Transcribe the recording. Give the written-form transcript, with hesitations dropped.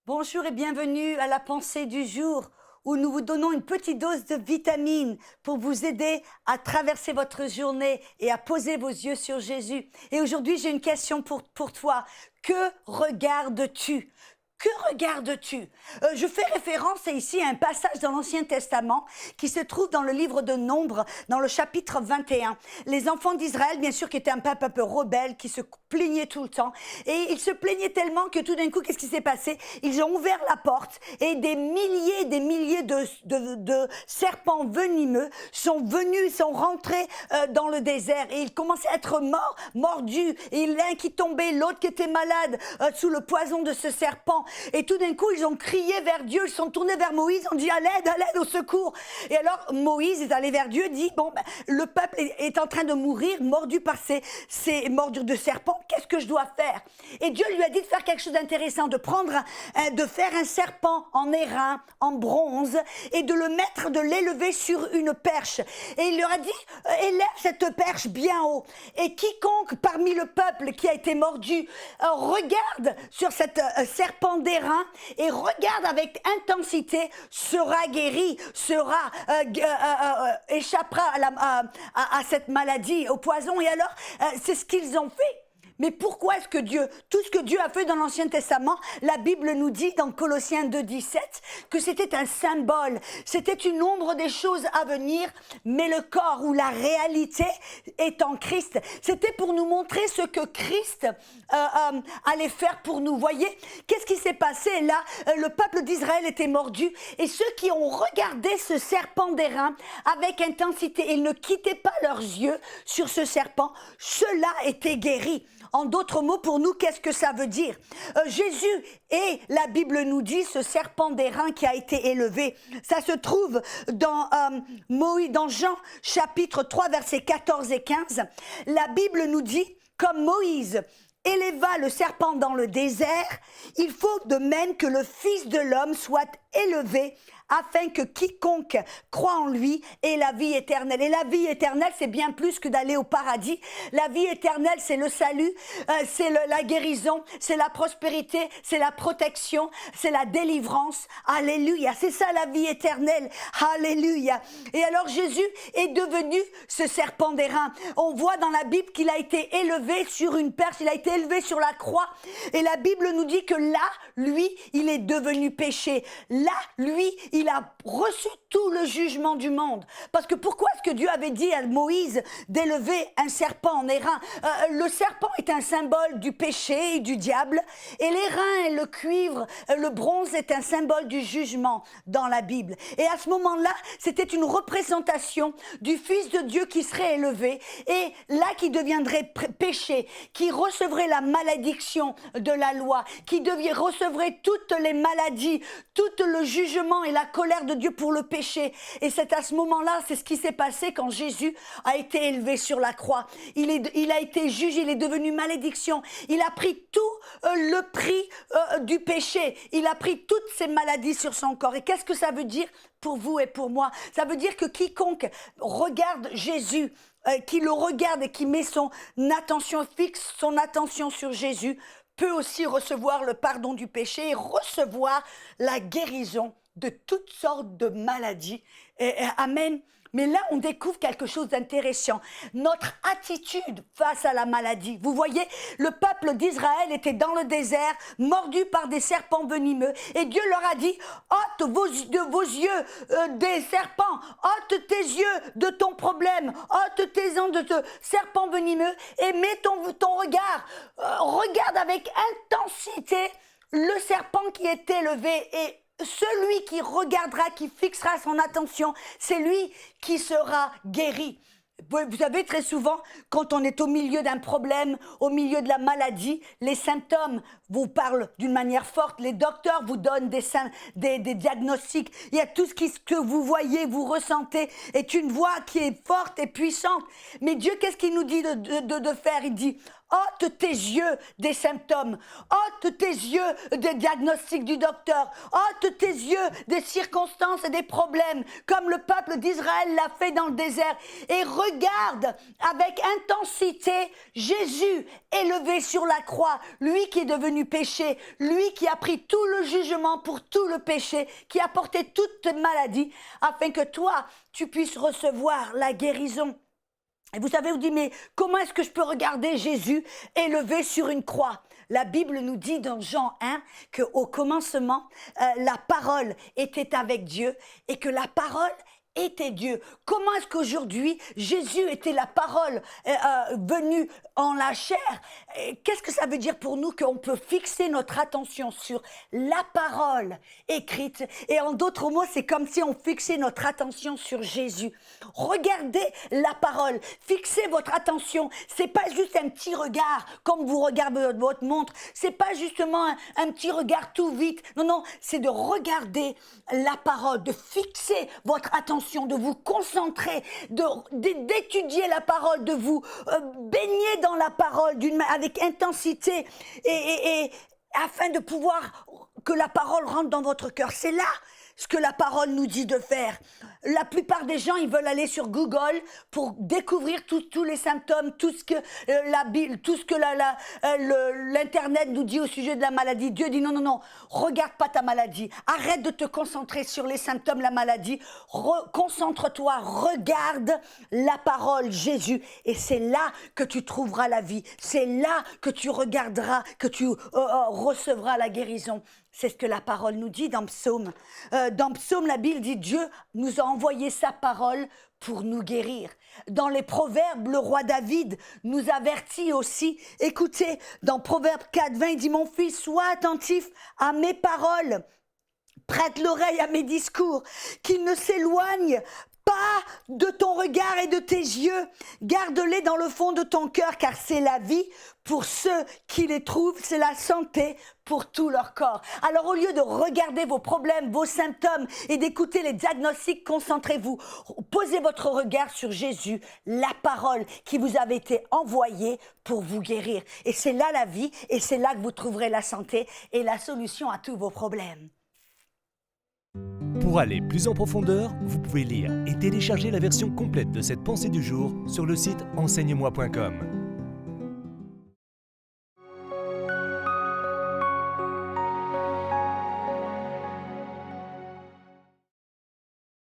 Bonjour et bienvenue à la pensée du jour où nous vous donnons une petite dose de vitamines pour vous aider à traverser votre journée et à poser vos yeux sur Jésus. Et aujourd'hui, j'ai une question pour toi. Que regardes-tu? Que regardes-tu? Je fais référence ici à un passage dans l'Ancien Testament qui se trouve dans le livre de Nombres, dans le chapitre 21. Les enfants d'Israël, bien sûr, qui étaient un peuple un peu rebelle, qui se plaignaient tout le temps. Et ils se plaignaient tellement que tout d'un coup, qu'est-ce qui s'est passé? Ils ont ouvert la porte et des milliers et des milliers de serpents venimeux sont venus, sont rentrés dans le désert. Et ils commençaient à être mordus. Et l'un qui tombait, l'autre qui était malade sous le poison de ce serpent. Et tout d'un coup, ils ont crié vers Dieu, ils sont tournés vers Moïse, ont dit à l'aide, au secours. Et alors, Moïse est allé vers Dieu, dit, le peuple est en train de mourir, mordu par ces mordures de serpent, qu'est-ce que je dois faire? Et Dieu lui a dit de faire quelque chose d'intéressant, de faire un serpent en airain, en bronze, et de l'élever sur une perche. Et il leur a dit, élève cette perche bien haut. Et quiconque parmi le peuple qui a été mordu, regarde sur cette serpent d'airain et regarde avec intensité, sera guéri, échappera à cette maladie, au poison. Et alors, c'est ce qu'ils ont fait. Mais pourquoi est-ce que tout ce que Dieu a fait dans l'Ancien Testament, la Bible nous dit dans Colossiens 2,17 que c'était un symbole, c'était une ombre des choses à venir, mais le corps ou la réalité est en Christ. C'était pour nous montrer ce que Christ allait faire pour nous. Voyez, qu'est-ce qui s'est passé là? Le peuple d'Israël était mordu et ceux qui ont regardé ce serpent d'airain avec intensité, ils ne quittaient pas leurs yeux sur ce serpent, ceux-là étaient guéris. En d'autres mots, pour nous, qu'est-ce que ça veut dire? Jésus et la Bible nous dit ce serpent d'airain qui a été élevé. Ça se trouve dans Jean chapitre 3 versets 14 et 15. La Bible nous dit, comme Moïse éleva le serpent dans le désert, il faut de même que le Fils de l'homme soit élevé afin que quiconque croit en lui ait la vie éternelle. Et la vie éternelle, c'est bien plus que d'aller au paradis. La vie éternelle, c'est le salut, c'est la guérison, c'est la prospérité, c'est la protection, c'est la délivrance. Alléluia, c'est ça la vie éternelle. Alléluia. Et alors Jésus est devenu ce serpent d'airain. On voit dans la Bible qu'il a été élevé sur une perche, il a été élevé sur la croix. Et la Bible nous dit que là, lui, il est devenu péché. Là, lui, il a reçu tout le jugement du monde. Parce que pourquoi est-ce que Dieu avait dit à Moïse d'élever un serpent en airain? Le serpent est un symbole du péché et du diable. Et l'airain et le cuivre, le bronze est un symbole du jugement dans la Bible. Et à ce moment-là, c'était une représentation du Fils de Dieu qui serait élevé et là qui deviendrait péché, qui recevrait la malédiction de la loi, qui recevrait toutes les maladies, tout le jugement et la colère de Dieu pour le péché. Et c'est à ce moment-là, c'est ce qui s'est passé quand Jésus a été élevé sur la croix. Il a été jugé, il est devenu malédiction. Il a pris tout le prix du péché. Il a pris toutes ces maladies sur son corps. Et qu'est-ce que ça veut dire pour vous et pour moi? Ça veut dire que quiconque regarde Jésus, qui le regarde et qui met son attention, fixe son attention sur Jésus, peut aussi recevoir le pardon du péché et recevoir la guérison de toutes sortes de maladies. Amen. Mais là, on découvre quelque chose d'intéressant. Notre attitude face à la maladie. Vous voyez, le peuple d'Israël était dans le désert, mordu par des serpents venimeux. Et Dieu leur a dit, ôte de vos yeux des serpents, ôte tes yeux de ton problème, ôte tes yeux de ce serpent venimeux et mets ton regard. Regarde avec intensité le serpent qui est élevé et celui qui regardera, qui fixera son attention, c'est lui qui sera guéri. Vous savez, très souvent, quand on est au milieu d'un problème, au milieu de la maladie, les symptômes vous parlent d'une manière forte. Les docteurs vous donnent des diagnostics. Il y a tout ce que vous voyez, vous ressentez, est une voix qui est forte et puissante. Mais Dieu, qu'est-ce qu'il nous dit de faire? Il dit, ôte tes yeux des symptômes, ôte tes yeux des diagnostics du docteur, ôte tes yeux des circonstances et des problèmes, comme le peuple d'Israël l'a fait dans le désert, et regarde avec intensité Jésus élevé sur la croix, lui qui est devenu péché, lui qui a pris tout le jugement pour tout le péché, qui a porté toute maladie, afin que toi, tu puisses recevoir la guérison. Et vous savez, vous dites, mais comment est-ce que je peux regarder Jésus élevé sur une croix? La Bible nous dit dans Jean 1 qu'au commencement, la parole était avec Dieu et que la parole était Dieu. Comment est-ce qu'aujourd'hui, Jésus était la parole venue en la chair? Qu'est-ce que ça veut dire pour nous qu'on peut fixer notre attention sur la parole écrite? Et en d'autres mots, c'est comme si on fixait notre attention sur Jésus. Regardez la parole, fixez votre attention. C'est pas juste un petit regard comme vous regardez votre montre. C'est pas justement un petit regard tout vite. Non, non, c'est de regarder la parole, de fixer votre attention, de vous concentrer, d'étudier la parole, de vous baigner dans la parole avec intensité et afin de pouvoir que la parole rentre dans votre cœur. C'est là ce que la parole nous dit de faire. La plupart des gens, ils veulent aller sur Google pour découvrir tous les symptômes, tout ce que l'Internet nous dit au sujet de la maladie. Dieu dit non, non, non, regarde pas ta maladie. Arrête de te concentrer sur les symptômes de la maladie. Concentre-toi, regarde la parole, Jésus. Et c'est là que tu trouveras la vie. C'est là que tu regarderas, que tu recevras la guérison. C'est ce que la parole nous dit dans Psaume. Dans Psaume, la Bible dit Dieu nous a envoyé sa parole pour nous guérir. Dans les Proverbes, le roi David nous avertit aussi. Écoutez, dans Proverbe 4, 20, il dit « Mon fils, sois attentif à mes paroles, prête l'oreille à mes discours, qu'il ne s'éloigne pas de ton regard et de tes yeux. Garde-les dans le fond de ton cœur, car c'est la vie pour ceux qui les trouvent, c'est la santé pour tout leur corps. » Alors au lieu de regarder vos problèmes, vos symptômes et d'écouter les diagnostics, concentrez-vous. Posez votre regard sur Jésus, la parole qui vous avait été envoyée pour vous guérir. Et c'est là la vie, et c'est là que vous trouverez la santé et la solution à tous vos problèmes. Pour aller plus en profondeur, vous pouvez lire et télécharger la version complète de cette pensée du jour sur le site enseigne-moi.com.